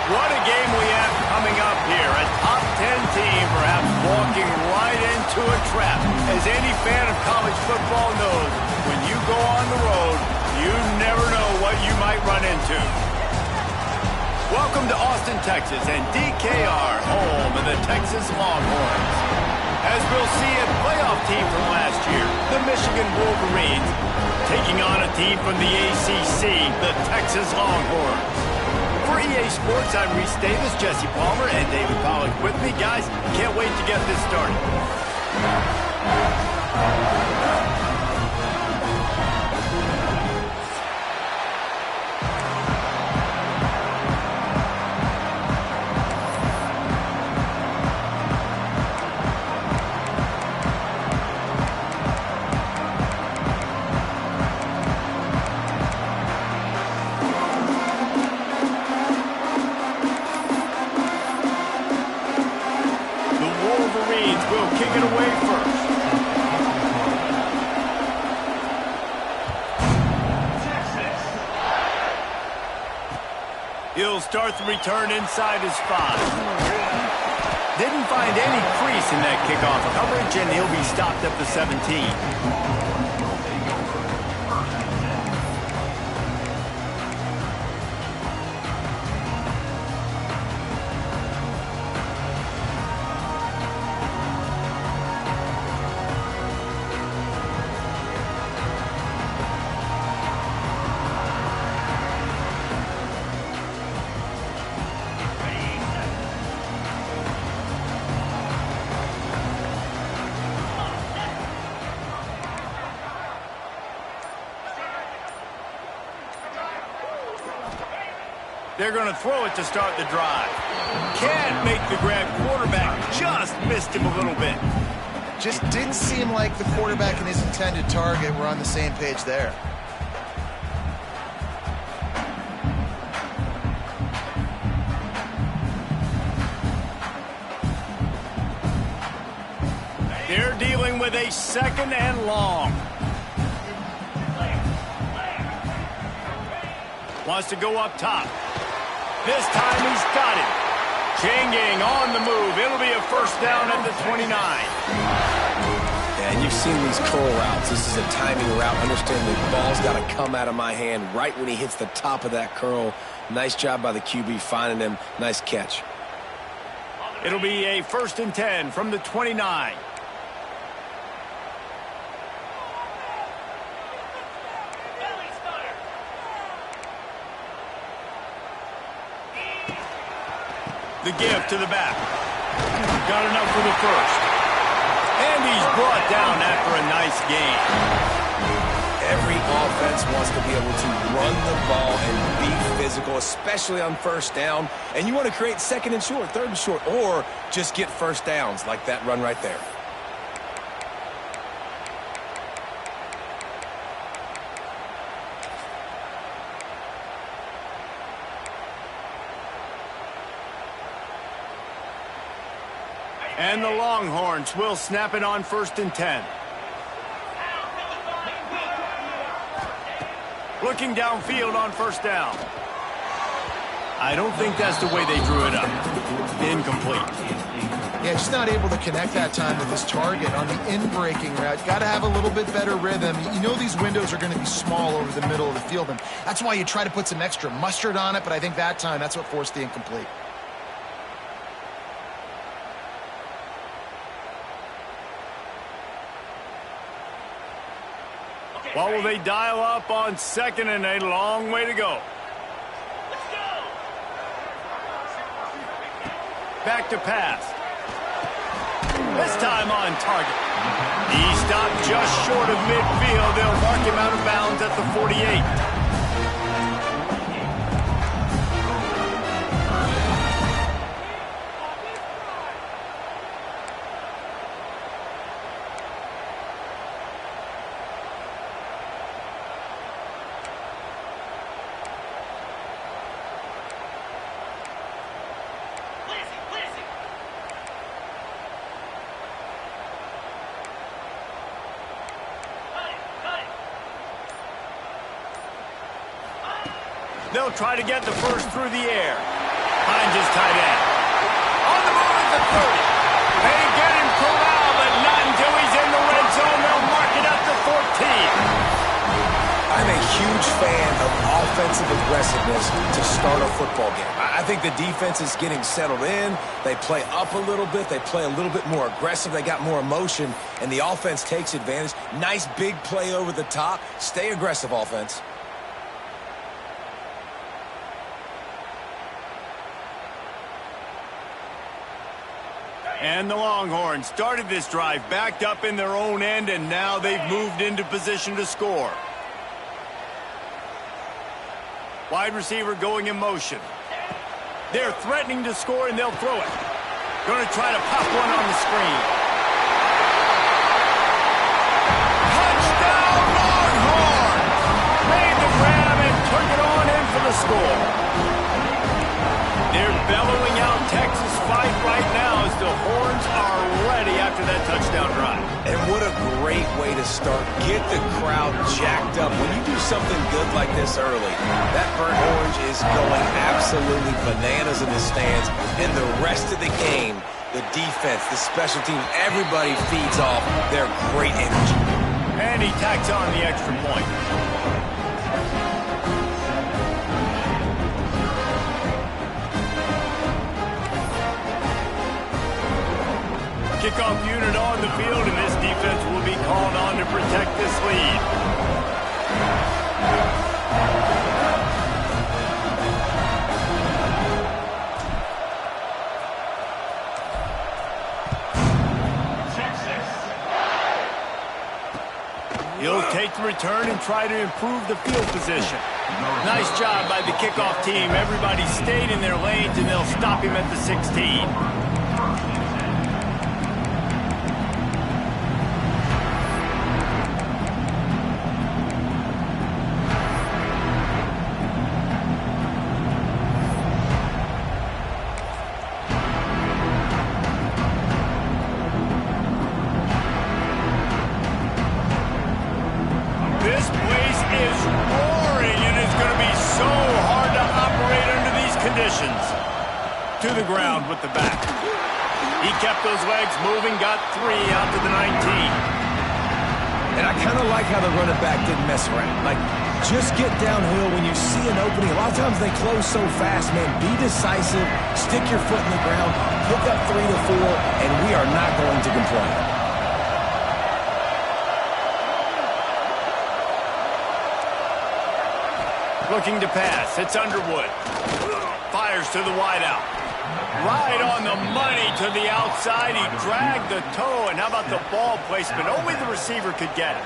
What a game we have coming up here. A top 10 team perhaps walking right into a trap. As any fan of college football knows, when you go on the road, you never know what you might run into. Welcome to Austin, Texas, and DKR, home of the Texas Longhorns. As we'll see, a playoff team from last year, the Michigan Wolverines, taking on a team from the ACC, the Texas Longhorns. For EA Sports, I'm Reese Davis, Jesse Palmer, and David Pollack with me. Guys, can't wait to get this started. Will kick it away first. He'll start the return inside his 5. Didn't find any crease in that kickoff coverage, and he'll be stopped at the 17. They're going to throw it to start the drive. Can't make the grab. Quarterback just missed him a little bit. Just didn't seem like the quarterback and his intended target were on the same page there. They're dealing with a 2nd and long. Wants to go up top. This time he's got it. Chain gang on the move. It'll be a first down at the 29. And you've seen these curl routes. This is a timing route. Understand the ball's got to come out of my hand right when he hits the top of that curl. Nice job by the QB finding him. Nice catch. It'll be a 1st and 10 from the 29. The give to the back. Got enough for the 1st. And he's brought down after a nice gain. Every offense wants to be able to run the ball and be physical, especially on 1st down. And you want to create 2nd and short, 3rd and short, or just get 1st downs like that run right there. And the Longhorns will snap it on 1st and 10. Looking downfield on 1st down. I don't think that's the way they drew it up. Incomplete. Yeah, just not able to connect that time with his target on the in-breaking route. Got to have a little bit better rhythm. You know these windows are going to be small over the middle of the field, and that's why you try to put some extra mustard on it, but I think that time that's what forced the incomplete. What will they dial up on 2nd and a long way to go? Back to pass. This time on target. He stopped just short of midfield. They'll mark him out of bounds at the 48. They'll try to get the 1st through the air. Finds his tight end. On the move at the 30. They get him corralled, but not until he's in the red zone. They'll mark it up to 14. I'm a huge fan of offensive aggressiveness to start a football game. I think the defense is getting settled in. They play up a little bit. They play a little bit more aggressive. They got more emotion, and the offense takes advantage. Nice big play over the top. Stay aggressive, offense. And the Longhorns started this drive backed up in their own end, and now they've moved into position to score. Wide receiver going in motion. They're threatening to score, and they'll throw it. Going to try to pop one on the screen. Touchdown, Longhorns! Made the grab and took it on in for the score. They're bellowing out Texas fight right now as the Horns are ready after that touchdown drive. And what a great way to to start. Get the crowd jacked up. When you do something good like this early, that burnt orange is going absolutely bananas in the stands. And the rest of the game, the defense, the special team, everybody feeds off their great energy. And he tacks on the extra point. Kickoff unit on the field, and this defense will be called on to protect this lead. He'll take the return and try to improve the field position. Nice job by the kickoff team. Everybody stayed in their lanes, and they'll stop him at the 16. This place is roaring, and it's going to be so hard to operate under these conditions. To the ground with the back. He kept those legs moving, got 3 out to the 19. And I kind of like how the running back didn't mess around. Like, just get downhill when you see an opening. A lot of times they close so fast, man. Be decisive, stick your foot in the ground, pick up 3 to 4, and we are not going to complain. Looking to pass. It's Underwood. Fires to the wideout. Right on the money to the outside. He dragged the toe, and how about the ball placement? Only the receiver could get it.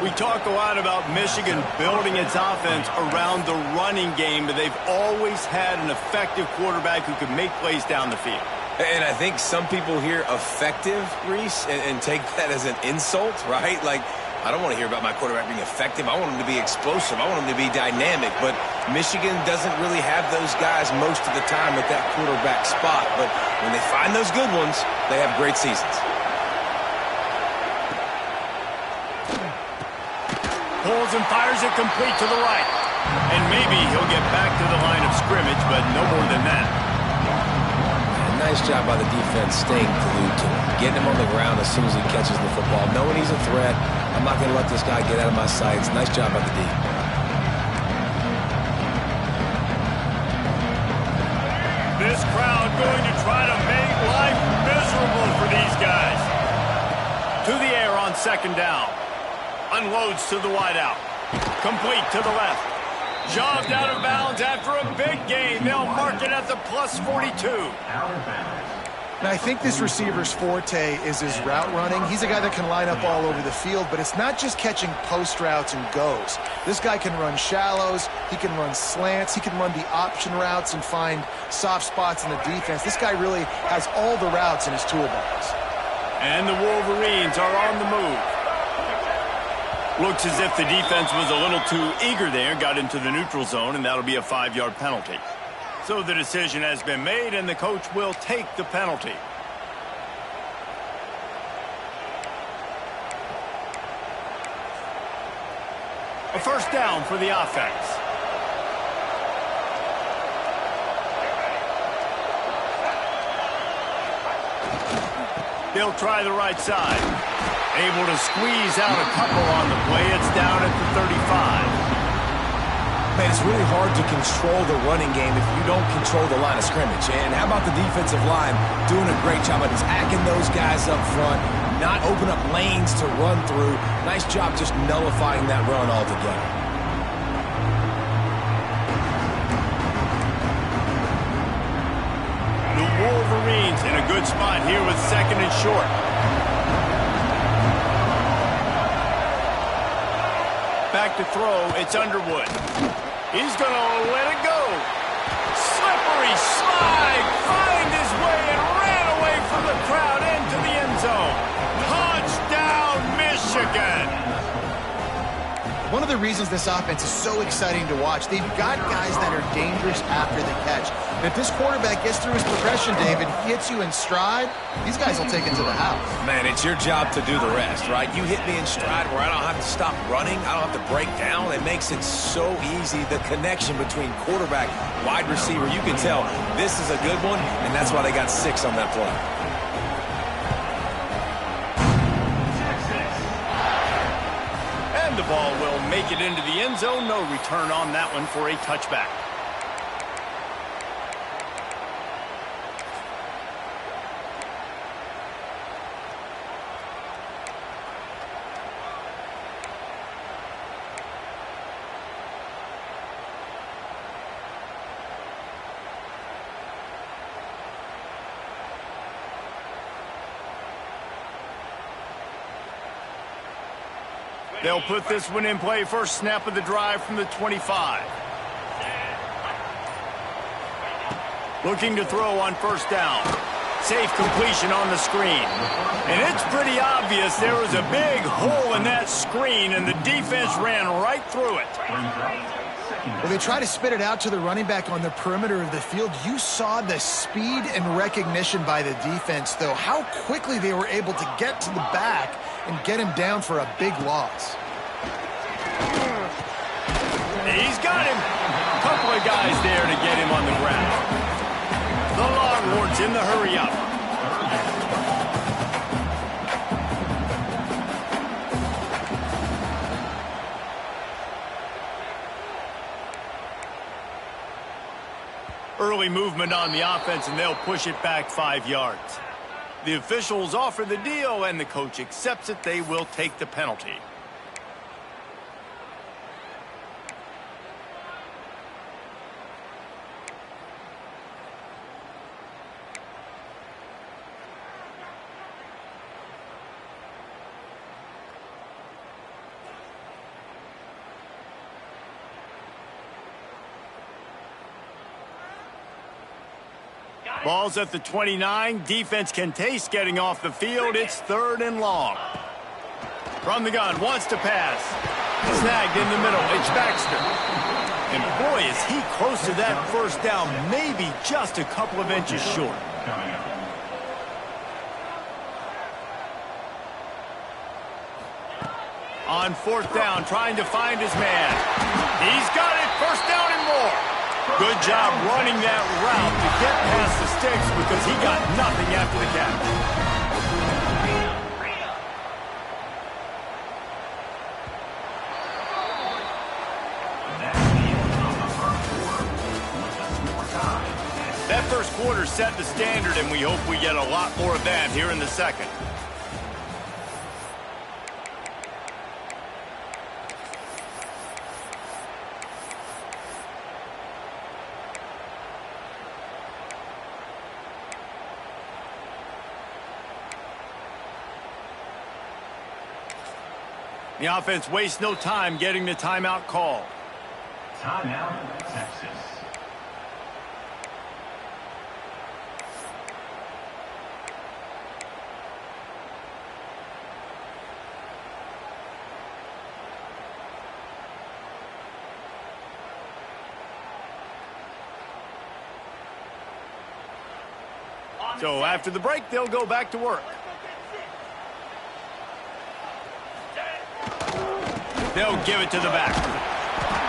We talk a lot about Michigan building its offense around the running game, but they've always had an effective quarterback who can make plays down the field. And I think some people hear effective, Reese, and take that as an insult, right? Like, I don't want to hear about my quarterback being effective. I want him to be explosive. I want him to be dynamic. But Michigan doesn't really have those guys most of the time at that quarterback spot. But when they find those good ones, they have great seasons. Pulls and fires it complete to the right. And maybe he'll get back to the line of scrimmage, but no more than that. Nice job by the defense staying glued to him. Getting him on the ground as soon as he catches the football. Knowing he's a threat, I'm not going to let this guy get out of my sights. Nice job by the D. This crowd going to try to make life miserable for these guys. To the air on second down. Unloads to the wideout. Complete to the left. Shoved out of bounds after a big gain. They'll mark it at the plus 42. Now, I think this receiver's forte is his route running. He's a guy that can line up all over the field, but it's not just catching post routes and goes. This guy can run shallows, he can run slants, he can run the option routes and find soft spots in the defense. This guy really has all the routes in his toolbox. And the Wolverines are on the move. Looks as if the defense was a little too eager there, got into the neutral zone, and that'll be a 5-yard penalty. So the decision has been made, and the coach will take the penalty. A first down for the offense. They'll try the right side. Able to squeeze out a couple on the play. It's down at the 35. Man, it's really hard to control the running game if you don't control the line of scrimmage. And how about the defensive line doing a great job of attacking those guys up front, not open up lanes to run through. Nice job just nullifying that run altogether. The Wolverines in a good spot here with second and short. Back to throw, it's Underwood. He's going to let it go. Slippery slide, find his way and ran away from the crowd into the end zone. Touchdown, Michigan. One of the reasons this offense is so exciting to watch, they've got guys that are dangerous after the catch. And if this quarterback gets through his progression, David, he hits you in stride, these guys will take it to the house. Man, it's your job to do the rest, right? You hit me in stride where I don't have to stop running. I don't have to break down. It makes it so easy. The connection between quarterback, wide receiver, you can tell this is a good one, and that's why they got 6 on that play. The ball will make it into the end zone. No return on that one for a touchback. They'll put this one in play. First snap of the drive from the 25. Looking to throw on first down. Safe completion on the screen. And it's pretty obvious there was a big hole in that screen, and the defense ran right through it. Well, they try to spit it out to the running back on the perimeter of the field. You saw the speed and recognition by the defense, though, how quickly they were able to get to the back and get him down for a big loss. He's got him. A couple of guys there to get him on the ground. The Longhorns in the hurry up. Early movement on the offense, and they'll push it back 5 yards. The officials offer the deal, and the coach accepts it. They will take the penalty. Ball's at the 29. Defense can taste getting off the field. It's 3rd and long. From the gun, wants to pass. Snagged in the middle. It's Baxter. And boy, is he close to that first down. Maybe just a couple of inches short. On 4th down, trying to find his man. He's got it. First down and more. Good job running that route to get past the sticks because he got nothing after the catch. That first quarter set the standard, and we hope we get a lot more of that here in the second. The offense wastes no time getting the timeout call. Timeout, Texas. So after the break, they'll go back to work. They'll give it to the back.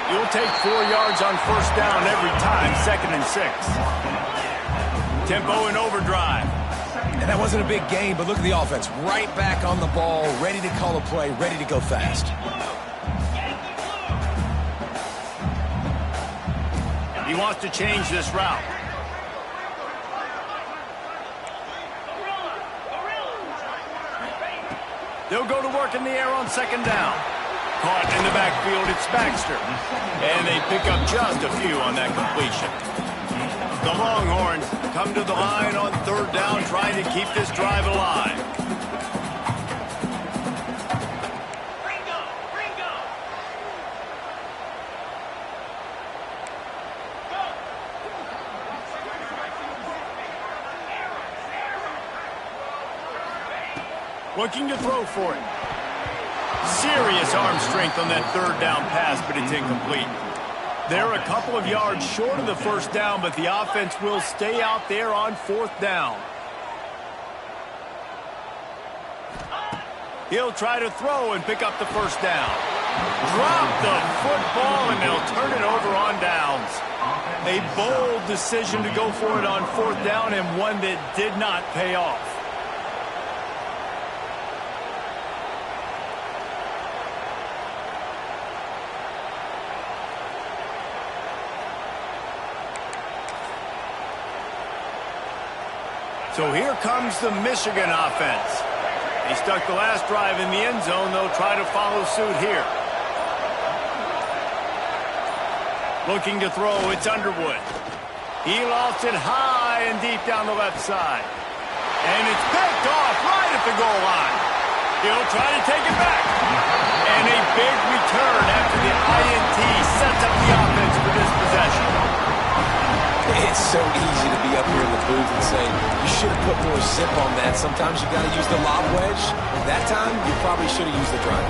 You'll take 4 yards on first down every time, 2nd and 6. Tempo and overdrive. And that wasn't a big gain, but look at the offense. Right back on the ball, ready to call a play, ready to go fast. He wants to change this route. They'll go to work in the air on 2nd down. Caught in the backfield, it's Baxter. And they pick up just a few on that completion. The Longhorns come to the line on 3rd down, trying to keep this drive alive. Looking to throw for it. Serious arm strength on that third down pass, but it's incomplete. They're a couple of yards short of the first down, but the offense will stay out there on fourth down. He'll try to throw and pick up the first down. Drop the football, and they'll turn it over on downs. A bold decision to go for it on fourth down, and one that did not pay off. So here comes the Michigan offense. They stuck the last drive in the end zone. They'll try to follow suit here. Looking to throw, it's Underwood. He lost it high and deep down the left side. And it's picked off right at the goal line. He'll try to take it back. And a big return after the INT sets up the offense for this possession. It's so easy to be up here in the booth and say, you should have put more zip on that. Sometimes you got to use the lob wedge. That time, you probably should have used the drive.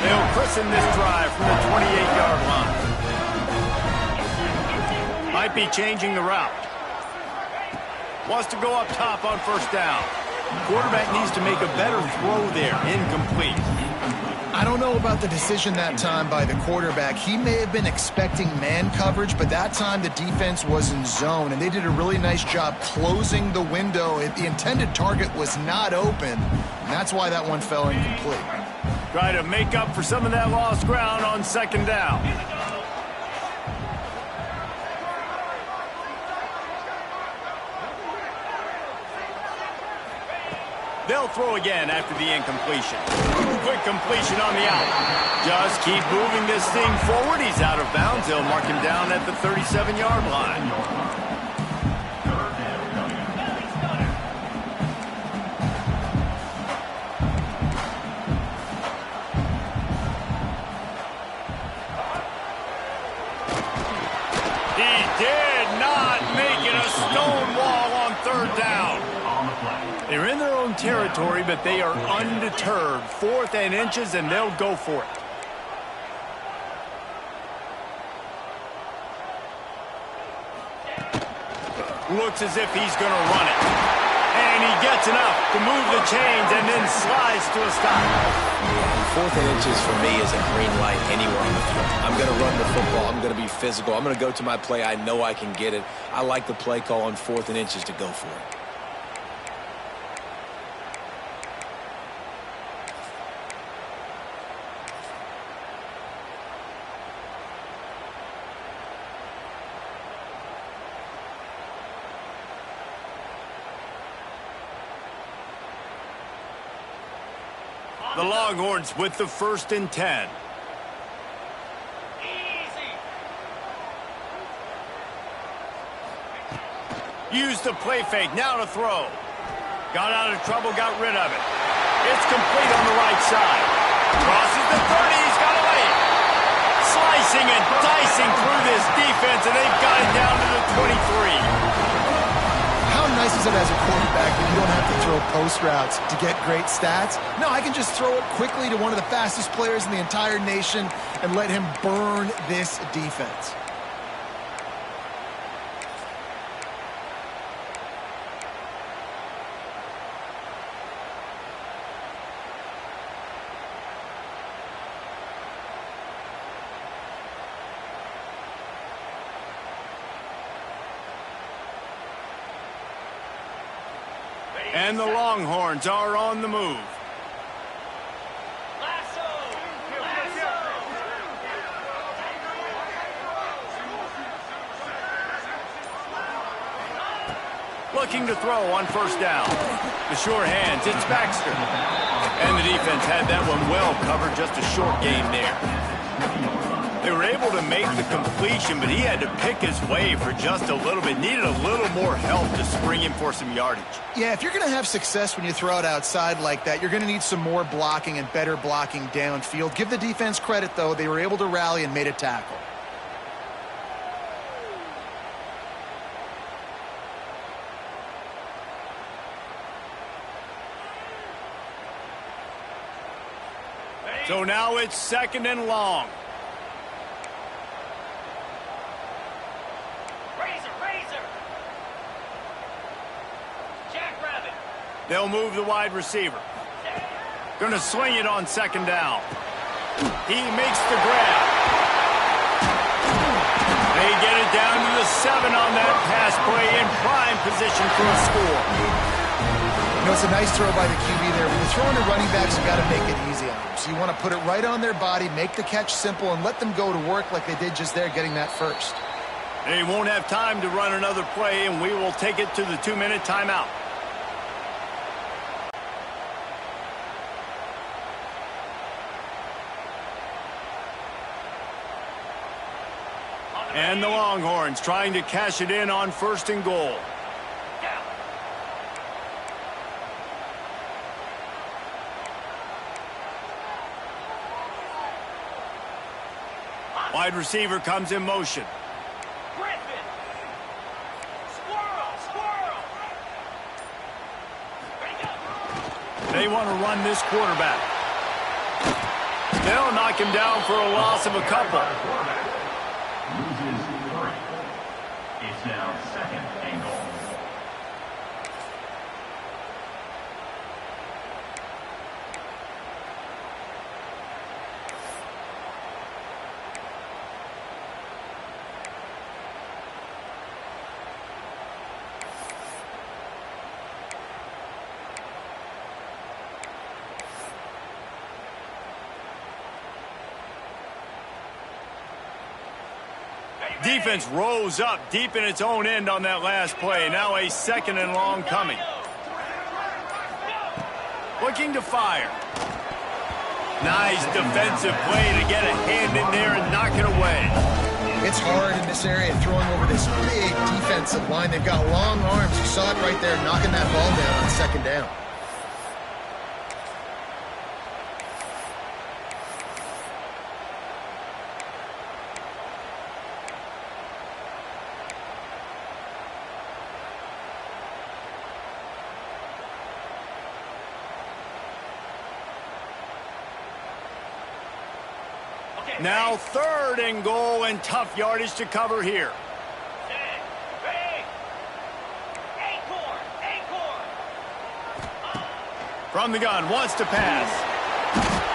They'll christen this drive from the 28-yard line. Might be changing the route. Wants to go up top on first down. Quarterback needs to make a better throw there. Incomplete. I don't know about the decision that time by the quarterback. He may have been expecting man coverage, but that time the defense was in zone, and they did a really nice job closing the window. The intended target was not open, and that's why that one fell incomplete. Try to make up for some of that lost ground on second down. They'll throw again after the incompletion. Quick completion on the out. Just keep moving this thing forward. He's out of bounds. They'll mark him down at the 37-yard line. He did not make it a stone wall on third down. They're in their own territory, but they are undeterred. 4th and inches, and they'll go for it. Looks as if he's going to run it. And he gets enough to move the chains and then slides to a stop. 4th and inches for me is a green light anywhere on the field. I'm going to run the football. I'm going to be physical. I'm going to go to my play. I know I can get it. I like the play call on 4th and inches to go for it. The Longhorns with the 1st and 10. Use the play fake, now to throw. Got out of trouble, got rid of it. It's complete on the right side. Crosses the 30, he's got away. Slicing and dicing through this defense, and they've got it down to the 23. How nice is it as a quarterback that you don't have to throw post routes to get great stats? No, I can just throw it quickly to one of the fastest players in the entire nation and let him burn this defense. And the Longhorns are on the move. Looking to throw on first down. The sure hands, it's Baxter. And the defense had that one well covered, just a short game there. They were able to make the completion, but he had to pick his way for just a little bit. Needed a little more help to spring him for some yardage. Yeah, if you're going to have success when you throw it outside like that, you're going to need some more blocking and better blocking downfield. Give the defense credit, though. They were able to rally and made a tackle. So now it's 2nd and long. They'll move the wide receiver. Going to swing it on 2nd down. He makes the grab. They get it down to the 7 on that pass play in prime position for a score. You know, it's a nice throw by the QB there. When you're throwing to running backs, you got to make it easy on them. So you want to put it right on their body, make the catch simple, and let them go to work like they did just there, getting that first. They won't have time to run another play, and we will take it to the 2-minute timeout. And the Longhorns trying to cash it in on 1st and goal. Wide receiver comes in motion. They want to run this quarterback. They'll knock him down for a loss of a couple. Loses 3. It's now 2nd and goal. Defense rose up deep in its own end on that last play. Now a 2nd and long coming. Looking to fire. Nice defensive play to get a hand in there and knock it away. It's hard in this area throwing over this big defensive line. They've got long arms. You saw it right there, knocking that ball down on 2nd down. Now 3rd and goal, and tough yardage to cover here. From the gun, wants to pass.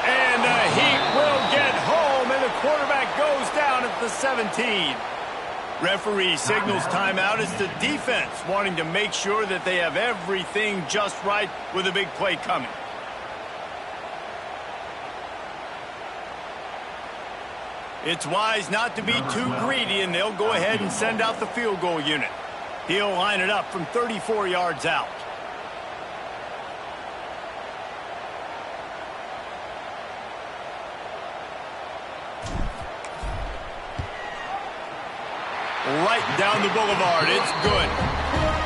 And he will get home, and the quarterback goes down at the 17. Referee signals timeout. It's the defense wanting to make sure that they have everything just right with a big play coming. It's wise not to be too greedy, and they'll go ahead and send out the field goal unit. He'll line it up from 34 yards out. Right down the boulevard. It's good.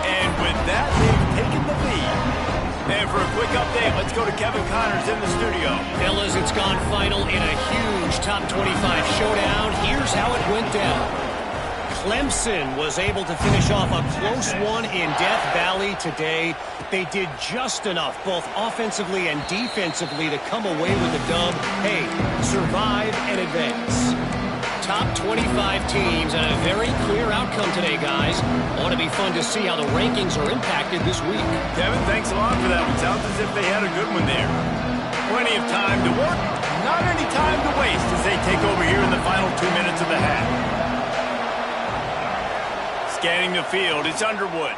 And with that, they've taken the lead. And for a quick update, let's go to Kevin Connors in the studio. Fellas, it's gone final in a huge top 25 showdown. Here's how it went down. Clemson was able to finish off a close one in Death Valley today. They did just enough, both offensively and defensively, to come away with the dub. Hey, survive and advance. Top 25 teams and a very clear outcome today, guys. Ought to be fun to see how the rankings are impacted this week. Kevin, thanks a lot for that one. Sounds as if they had a good one there. Plenty of time to work, not any time to waste as they take over here in the final 2 minutes of the half. Scanning the field, it's Underwood.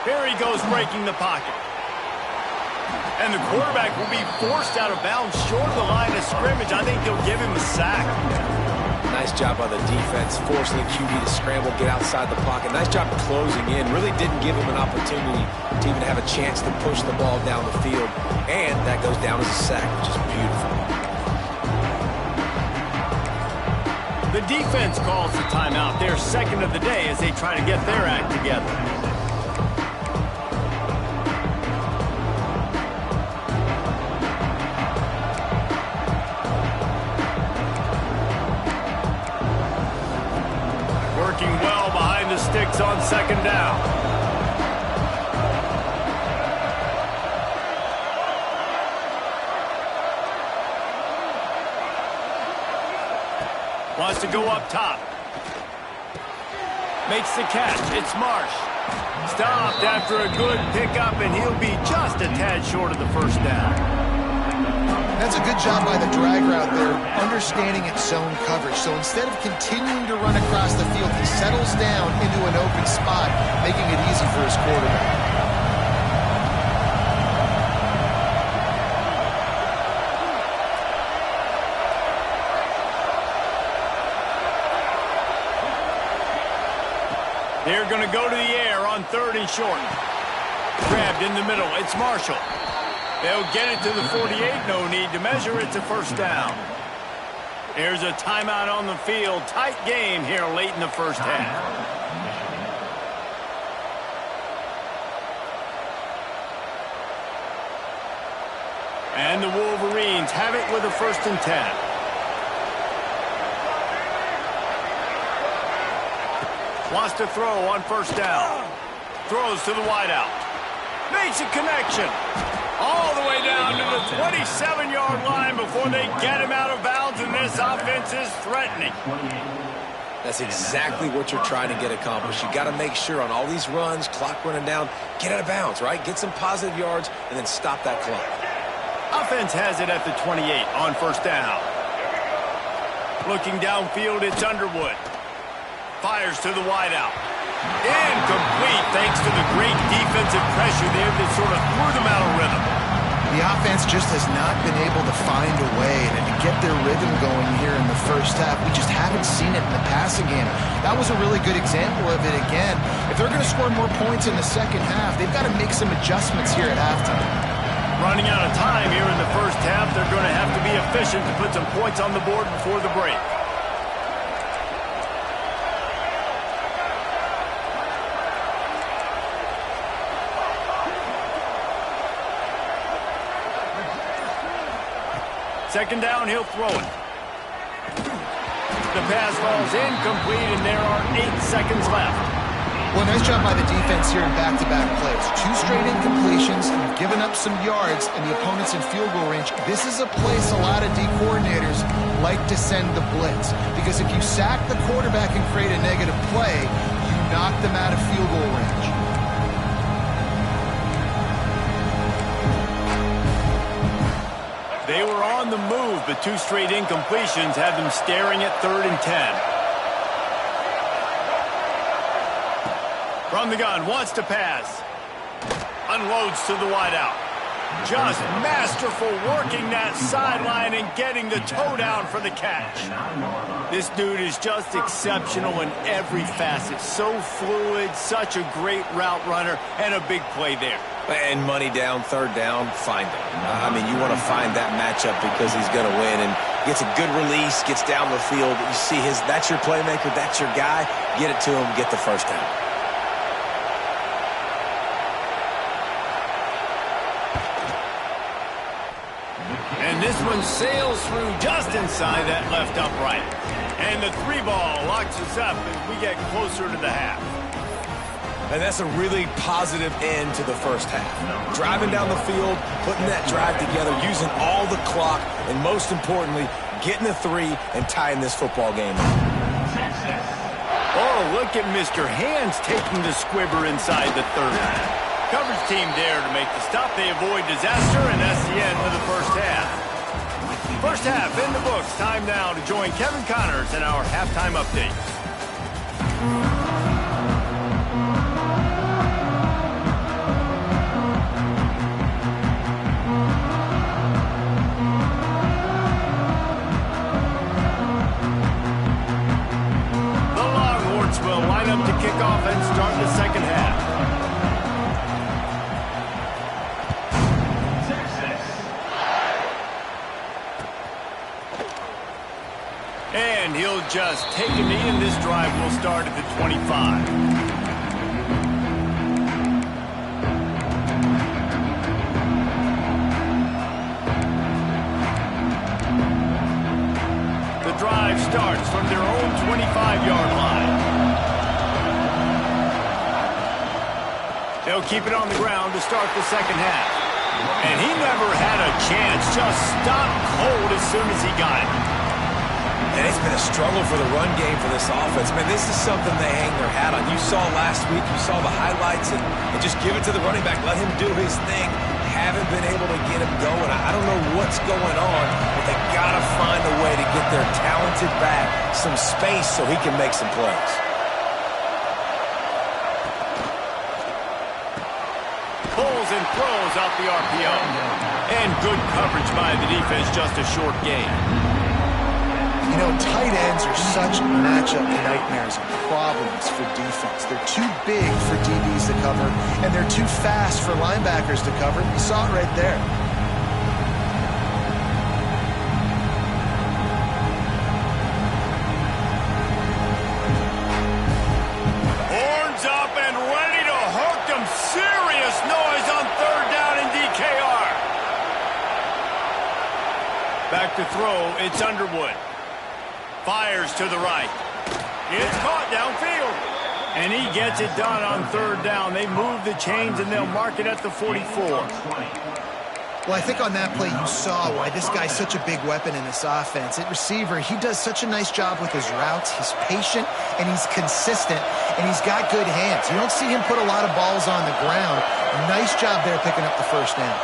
Here he goes, breaking the pocket. And the quarterback will be forced out of bounds short of the line of scrimmage. I think they'll give him a sack. Nice job by the defense, forcing the QB to scramble, get outside the pocket. Nice job closing in. Really didn't give him an opportunity to even have a chance to push the ball down the field. And that goes down as a sack, which is beautiful. The defense calls the timeout. Their 2nd of the day as they try to get their act together. Working well behind the sticks on 2nd down. Wants to go up top. Makes the catch. It's Marsh. Stopped after a good pickup, and he'll be just a tad short of the first down. That's a good job by the drag route there, understanding its zone coverage. So instead of continuing to run across the field, he settles down into an open spot, making it easy for his quarterback. They're going to go to the air on 3rd and short. Grabbed in the middle. It's Marshall. They'll get it to the 48. No need to measure. It's a first down. There's a timeout on the field. Tight game here late in the first half. And the Wolverines have it with a 1st and 10. Wants to throw on 1st down. Throws to the wideout. Makes a connection. All the way down to the 27-yard line before they get him out of bounds, and this offense is threatening. That's exactly what you're trying to get accomplished. You got to make sure on all these runs, clock running down, get out of bounds, right? Get some positive yards, and then stop that clock. Offense has it at the 28 on 1st down. Looking downfield, it's Underwood. Fires to the wideout. Incomplete thanks to the great defensive pressure there that sort of threw them out of rhythm. The offense just has not been able to find a way to get their rhythm going here in the first half. We just haven't seen it in the passing game. That was a really good example of it again. If they're going to score more points in the second half, they've got to make some adjustments here at halftime. Running out of time here in the first half, they're going to have to be efficient to put some points on the board before the break. Second down, he'll throw it. The pass falls incomplete, and there are 8 seconds left. Well, nice job by the defense here in back-to-back plays. 2 straight incompletions, giving up some yards, and the opponent's in field goal range. This is a place a lot of D coordinators like to send the blitz, because if you sack the quarterback and create a negative play, you knock them out of field goal range. They were on the move, but 2 straight incompletions have them staring at 3rd and 10. From the gun, wants to pass. Unloads to the wideout. Just masterful working that sideline and getting the toe down for the catch. This dude is just exceptional in every facet. So fluid, such a great route runner, and a big play there. And money down, 3rd down, find him. I mean, you want to find that matchup because he's going to win, and gets a good release, gets down the field. You see that's your playmaker, that's your guy. Get it to him, get the 1st down. And this one sails through just inside that left upright. And the 3 ball locks us up as we get closer to the half. And that's a really positive end to the first half. Driving down the field, putting that drive together, using all the clock, and most importantly, getting the 3 and tying this football game up. Oh, look at Mr. Hands taking the squibber inside the 30. Coverage team there to make the stop. They avoid disaster, and that's the end of the first half. First half in the books. Time now to join Kevin Connors in our halftime update. Will line up to kick off and start the second half. And he'll just take a knee, and this drive will start at the 25. The drive starts from their own 25-yard line. They'll keep it on the ground to start the second half. And he never had a chance, just stopped cold as soon as he got it. And it's been a struggle for the run game for this offense. Man, this is something they hang their hat on. You saw last week, you saw the highlights, and just give it to the running back. Let him do his thing. Haven't been able to get him going. I don't know what's going on, but they got to find a way to get their talented back some space so he can make some plays. Pulls and throws out the RPO. And good coverage by the defense, just a short gain. You know, tight ends are such matchup nightmares and problems for defense. They're too big for DBs to cover, and they're too fast for linebackers to cover. You saw it right there. Horns up and ready to hook them. Serious noise on third down in DKR. Back to throw, it's Underwood. Fires to the right. It's caught downfield. And he gets it done on third down. They move the chains and they'll mark it at the 44. Well, I think on that play you saw why this guy's such a big weapon in this offense. At receiver, he does such a nice job with his routes. He's patient, and he's consistent, and he's got good hands. You don't see him put a lot of balls on the ground. Nice job there picking up the first down.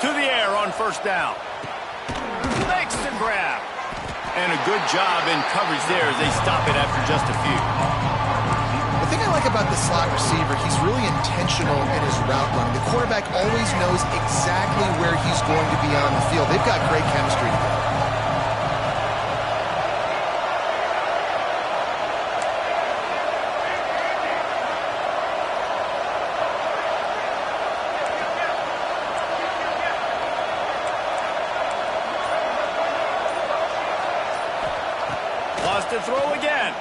To the air on first down. Makes the grab. And a good job in coverage there as they stop it after just a few. The thing I like about the slot receiver, he's really intentional in his route running. The quarterback always knows exactly where he's going to be on the field. They've got great chemistry together. To throw again.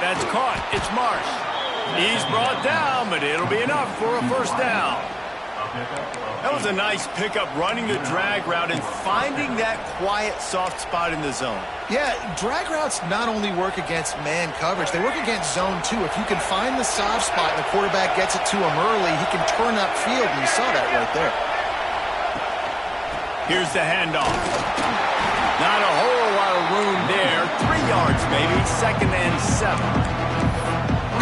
That's caught. It's Marsh. He's brought down, but it'll be enough for a first down. That was a nice pickup, running the drag route and finding that quiet, soft spot in the zone. Yeah, drag routes not only work against man coverage, they work against zone too. If you can find the soft spot and the quarterback gets it to him early, he can turn upfield, and you saw that right there. Here's the handoff. Not a whole lot of room there. 3 yards, maybe. 2nd and 7.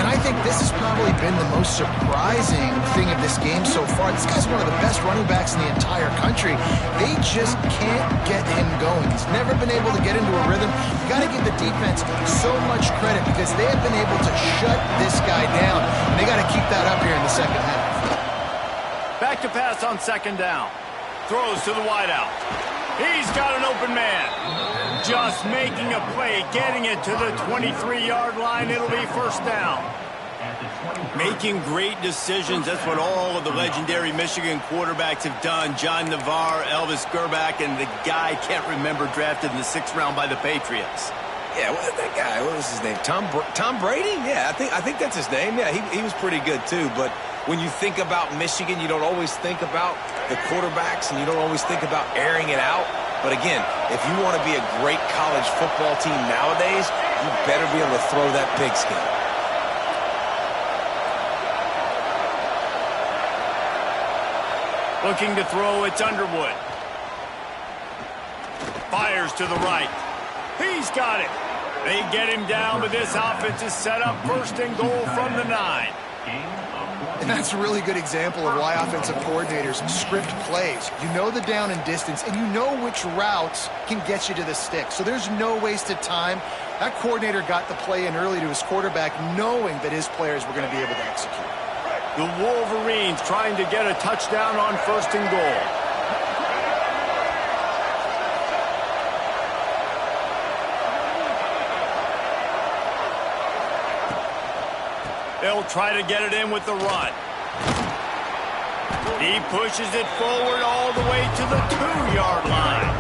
And I think this has probably been the most surprising thing of this game so far. This guy's one of the best running backs in the entire country. They just can't get him going. He's never been able to get into a rhythm. You got to give the defense so much credit because they have been able to shut this guy down. And they got to keep that up here in the second half. Back to pass on 2nd down. Throws to the wideout. He's got an open man. Just making a play, getting it to the 23-yard line. It'll be first down. Making great decisions. That's what all of the legendary Michigan quarterbacks have done. John Navarre, Elvis Gerbach, and the guy, can't remember, drafted in the 6th round by the Patriots. Yeah, that guy, what was his name? Tom Brady? Yeah, I think that's his name. Yeah, he was pretty good too. But when you think about Michigan, you don't always think about the quarterbacks, and you don't always think about airing it out. But again, if you want to be a great college football team nowadays, you better be able to throw that pigskin. Looking to throw, it's Underwood. Fires to the right. He's got it. They get him down, but this offense is set up 1st and goal from the 9. And that's a really good example of why offensive coordinators script plays. You know the down and distance, and you know which routes can get you to the stick. So there's no wasted time. That coordinator got the play in early to his quarterback, knowing that his players were going to be able to execute. The Wolverines trying to get a touchdown on 1st and goal. They'll try to get it in with the run. He pushes it forward all the way to the 2-yard line.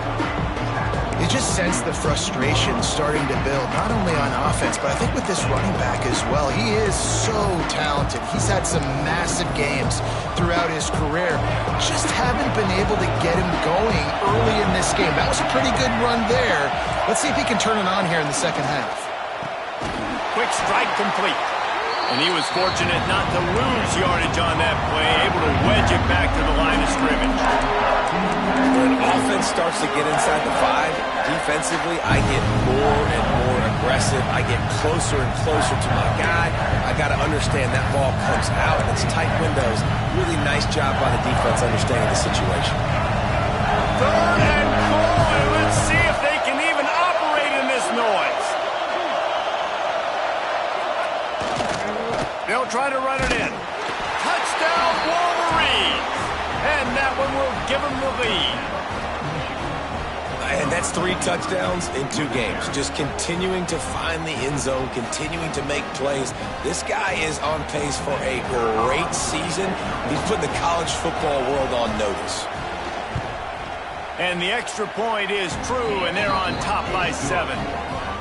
You just sense the frustration starting to build, not only on offense, but I think with this running back as well. He is so talented. He's had some massive games throughout his career. Just haven't been able to get him going early in this game. That was a pretty good run there. Let's see if he can turn it on here in the second half. Quick strike complete. And he was fortunate not to lose yardage on that play, able to wedge it back to the line of scrimmage. When offense starts to get inside the 5, defensively, I get more and more aggressive. I get closer and closer to my guy. I got to understand that ball comes out and it's tight windows. Really nice job by the defense understanding the situation. Third and goal, and let's see if they can even operate in this noise. They'll try to run it in. Touchdown, Wolverines! And that one will give them the lead. And that's 3 touchdowns in 2 games. Just continuing to find the end zone, continuing to make plays. This guy is on pace for a great season. He's putting the college football world on notice. And the extra point is true, and they're on top by 7.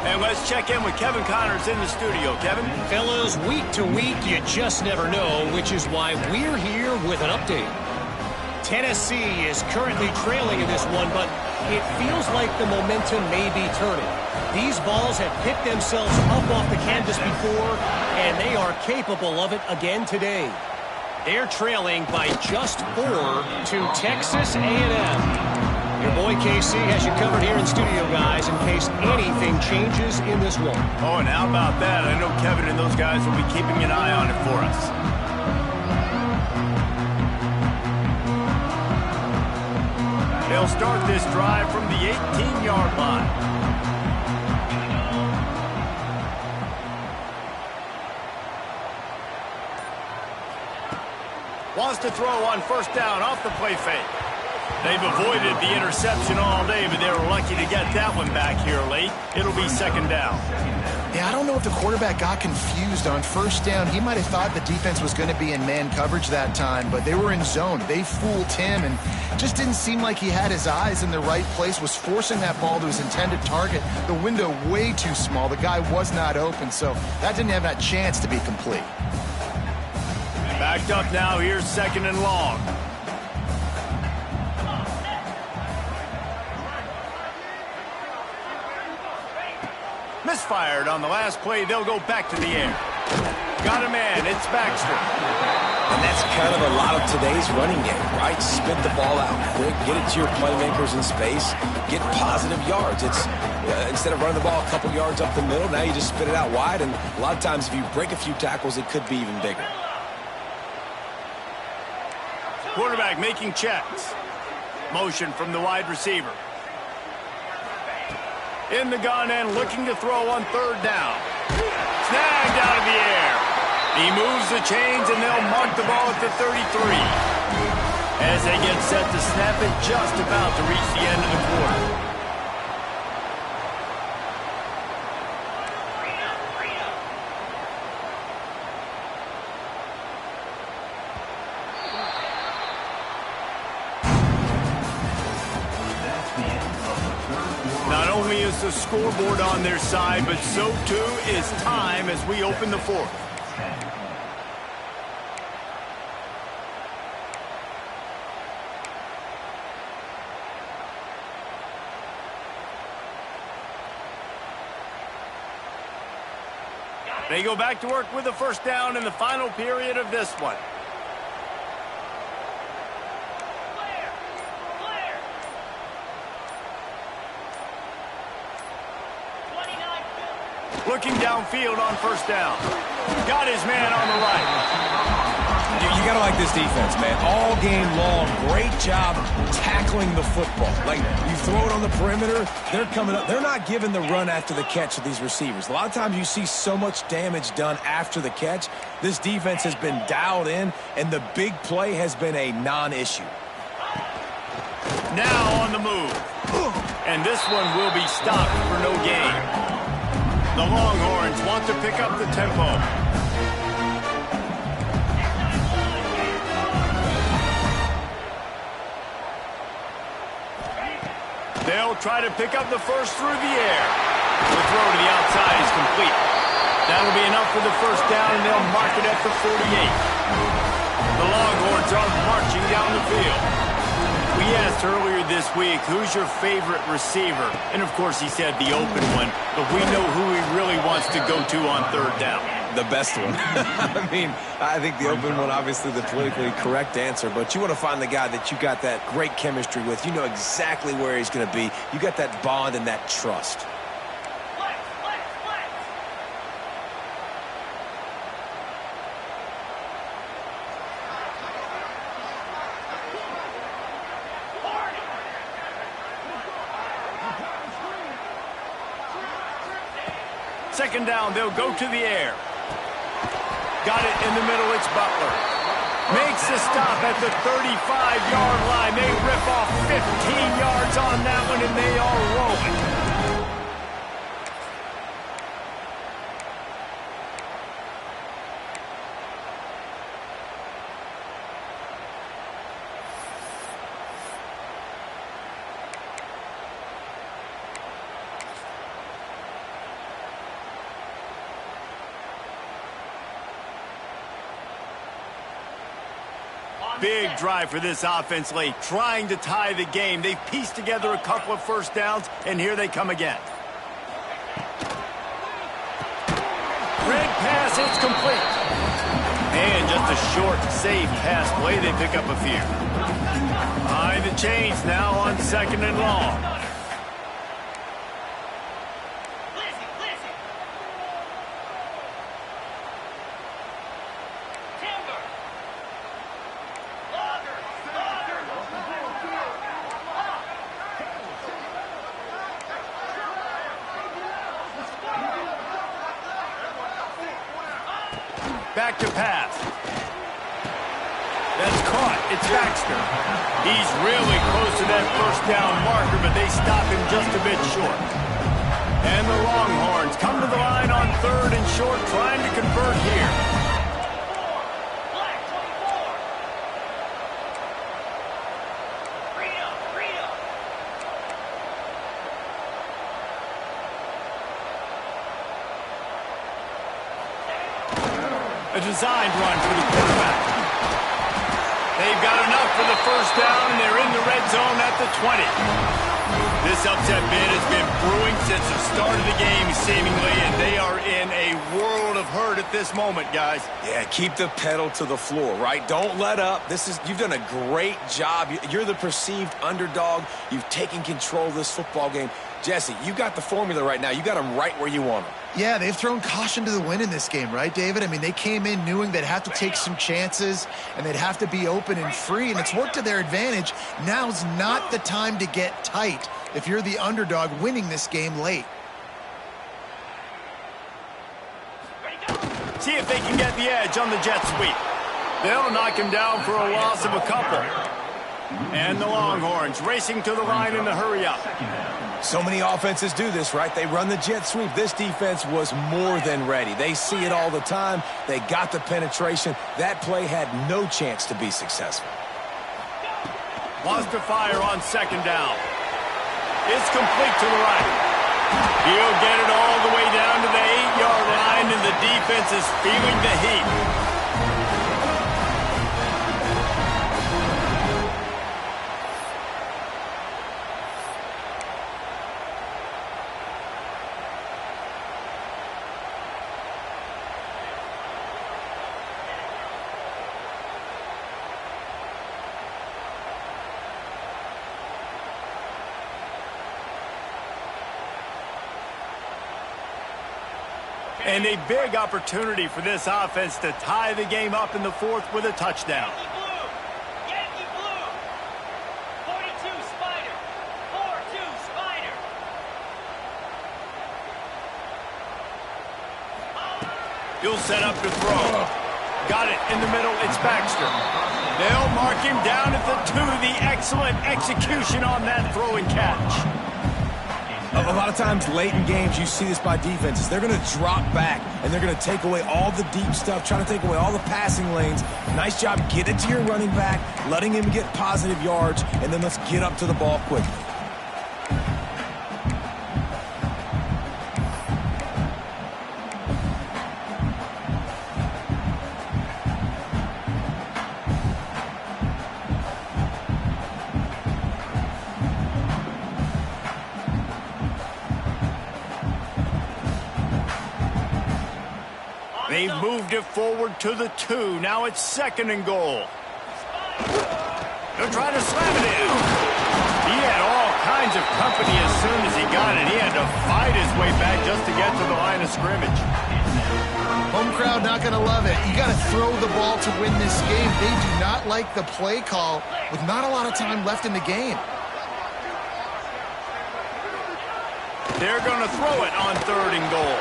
And let's check in with Kevin Connors in the studio. Kevin? Fellas, week to week, you just never know, which is why we're here with an update. Tennessee is currently trailing in this one, but it feels like the momentum may be turning. These balls have picked themselves up off the canvas before, and they are capable of it again today. They're trailing by just 4 to Texas A&M. Your boy KC has you covered here in studio, guys, in case anything changes in this one. Oh, and how about that? I know Kevin and those guys will be keeping an eye on it for us. They'll start this drive from the 18-yard line. Wants to throw on first down off the play fake. They've avoided the interception all day, but they were lucky to get that one back here late. It'll be second down. Yeah, I don't know if the quarterback got confused on first down. He might have thought the defense was going to be in man coverage that time, but they were in zone. They fooled him and just didn't seem like he had his eyes in the right place, was forcing that ball to his intended target. The window way too small. The guy was not open, so that didn't have that chance to be complete. Backed up now. Here's second and long. Misfired on the last play. They'll go back to the air. Got a man. It's Baxter. And that's kind of a lot of today's running game, right? Spit the ball out quick, get it to your playmakers in space, get positive yards. It's instead of running the ball a couple yards up the middle, now you just spit it out wide, and a lot of times if you break a few tackles, it could be even bigger. Quarterback making checks. Motion from the wide receiver. In the gun and looking to throw on third down. Snagged out of the air. He moves the chains and they'll mark the ball at the 33. As they get set to snap it, just about to reach the end of the quarter. Not only is the scoreboard on their side, but so too is time as we open the fourth. They go back to work with a first down in the final period of this one. Looking downfield on first down. Got his man on the right. You got to like this defense, man. All game long, great job tackling the football. Like, you throw it on the perimeter, they're coming up. They're not giving the run after the catch to these receivers. A lot of times you see so much damage done after the catch. This defense has been dialed in, and the big play has been a non-issue. Now on the move. And this one will be stopped for no gain. The Longhorns want to pick up the tempo. They'll try to pick up the first through the air. The throw to the outside is complete. That'll be enough for the first down, and they'll mark it at the 48. The Longhorns are marching down the field. We asked earlier this week, who's your favorite receiver? And, of course, he said the open one, but we know who he really wants to go to on third down. The best one. I mean, I think the open one, obviously the politically correct answer, but you want to find the guy that you got that great chemistry with. You know exactly where he's going to be. You got that bond and that trust. Second down, they'll go to the air. Got it in the middle, it's Butler. Makes the stop at the 35-yard line. They rip off 15 yards on that one, and they are rolling. Big drive for this offense late, trying to tie the game. They've pieced together a couple of first downs, and here they come again. Red pass, it's complete. And just a short, safe pass play. They pick up a few. Behind the chains now on 2nd and long. Back to pass. That's caught. It's Baxter. He's really close to that first down marker, but they stop him just a bit short. And the Longhorns come to the line on 3rd and short, trying to convert here. A designed run for the quarterback. They've got enough for the first down, and they're in the red zone at the 20. This upset bid has been brewing since the start of the game, seemingly, and they are in a world of hurt at this moment, guys. Yeah, keep the pedal to the floor, right? Don't let up. You've done a great job. You're the perceived underdog. You've taken control of this football game. Jesse, you got the formula right now. You got them right where you want them. Yeah, they've thrown caution to the wind in this game, right, David? I mean, they came in knowing they'd have to take some chances and they'd have to be open and free, and it's worked to their advantage. Now's not the time to get tight if you're the underdog winning this game late. See if they can get the edge on the jet sweep. They'll knock him down for a loss of a couple. And the Longhorns racing to the line in the hurry-up. So many offenses do this, right? They run the jet sweep. This defense was more than ready. They see it all the time. They got the penetration. That play had no chance to be successful. Wants to fire on 2nd down. It's complete to the right. He'll get it all the way down to the 8-yard line, and the defense is feeling the heat. And a big opportunity for this offense to tie the game up in the 4th with a touchdown. Yankee Blue. 42 Spider. 4-2 Spider. He'll set up to throw. Got it in the middle. It's Baxter. They'll mark him down at the 2. The excellent execution on that throw and catch. A lot of times late in games, you see this by defenses. They're going to drop back, and they're going to take away all the deep stuff, trying to take away all the passing lanes. Nice job. Get it to your running back, letting him get positive yards, and then let's get up to the ball quickly. They it forward to the 2. Now it's 2nd and goal. They're trying to slam it in. He had all kinds of company as soon as he got it. He had to fight his way back just to get to the line of scrimmage. Home crowd not going to love it. You got to throw the ball to win this game. They do not like the play call with not a lot of time left in the game. They're going to throw it on 3rd and goal.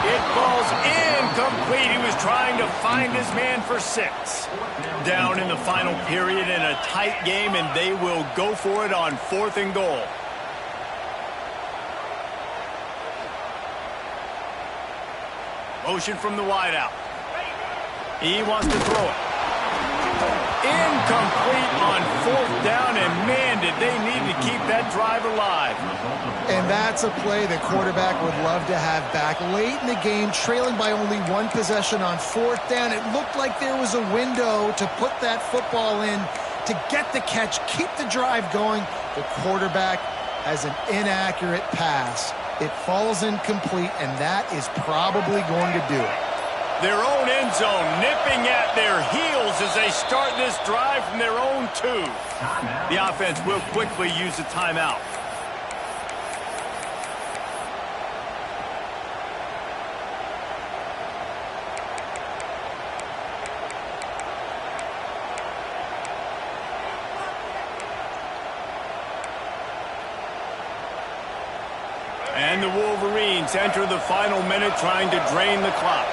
It falls incomplete. He was trying to find his man for 6. Down in the final period in a tight game, and they will go for it on 4th and goal. Motion from the wideout. He wants to throw it. Incomplete on 4th down, and man, did they need to keep that drive alive. And that's a play the quarterback would love to have back. Late in the game, trailing by only 1 possession on 4th down, it looked like there was a window to put that football in, to get the catch, keep the drive going. The quarterback has an inaccurate pass. It falls incomplete, and that is probably going to do it. Their own end zone nipping at their heels as they start this drive from their own 2. The offense will quickly use a timeout. And the Wolverines enter the final minute trying to drain the clock.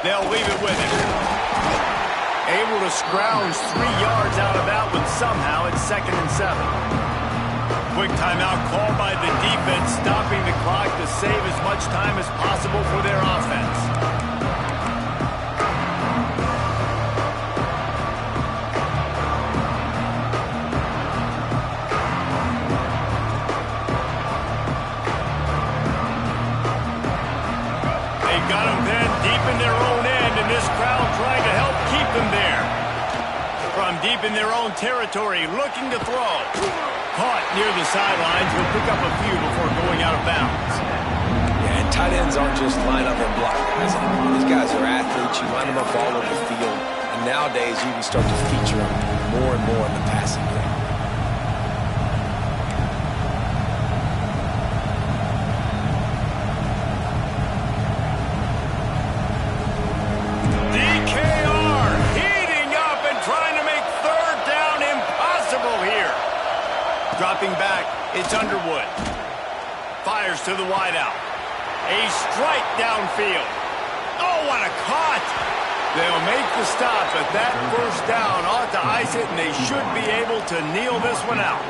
They'll leave it with him. Able to scrounge 3 yards out of that one somehow. It's 2nd and 7. Quick timeout called by the defense, stopping the clock to save as much time as possible for their offense. Deep in their own territory, looking to throw. Caught near the sidelines. Will pick up a few before going out of bounds. Yeah, and tight ends aren't just line up and block guys. These guys are athletes. You line them up all over the field. And nowadays, you can start to feature them more and more in the passing game. Dropping back, it's Underwood. Fires to the wideout. A strike downfield. Oh, what a caught! They'll make the stop, but that 1st down ought to ice it, and they should be able to kneel this one out.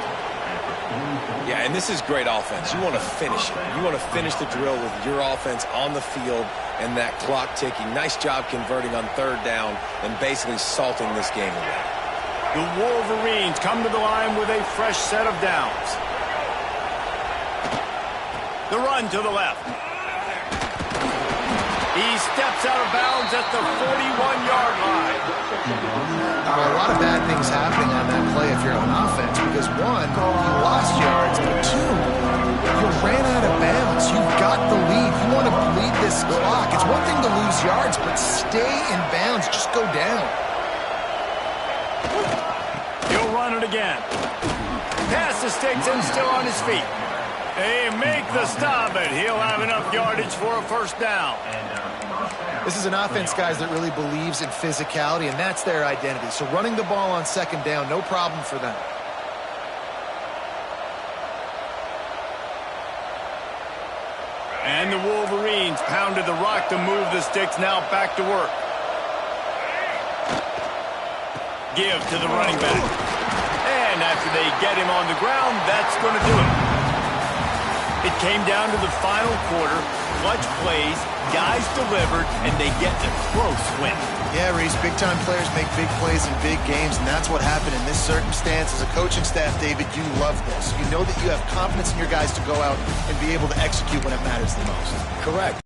Yeah, and this is great offense. You want to finish it. You want to finish the drill with your offense on the field and that clock ticking. Nice job converting on 3rd down and basically salting this game away. The Wolverines come to the line with a fresh set of downs. The run to the left. He steps out of bounds at the 41-yard line. A lot of bad things happening on that play if you're on offense, because 1, you lost yards, but 2, you ran out of bounds. You've got the lead. You want to bleed this clock. It's one thing to lose yards, but stay in bounds. Just go down. He'll run it again. Pass the sticks and still on his feet. They make the stop, but he'll have enough yardage for a 1st down. This is an offense, guys, that really believes in physicality, and that's their identity. So running the ball on 2nd down, no problem for them. And the Wolverines pounded the rock to move the sticks, now back to work. Give to the running back. And after they get him on the ground, that's going to do it. It came down to the final quarter. Clutch plays, guys delivered, and they get the close win. Yeah, Reese, big-time players make big plays in big games, and that's what happened in this circumstance. As a coaching staff, David, you love this. You know that you have confidence in your guys to go out and be able to execute when it matters the most. Correct.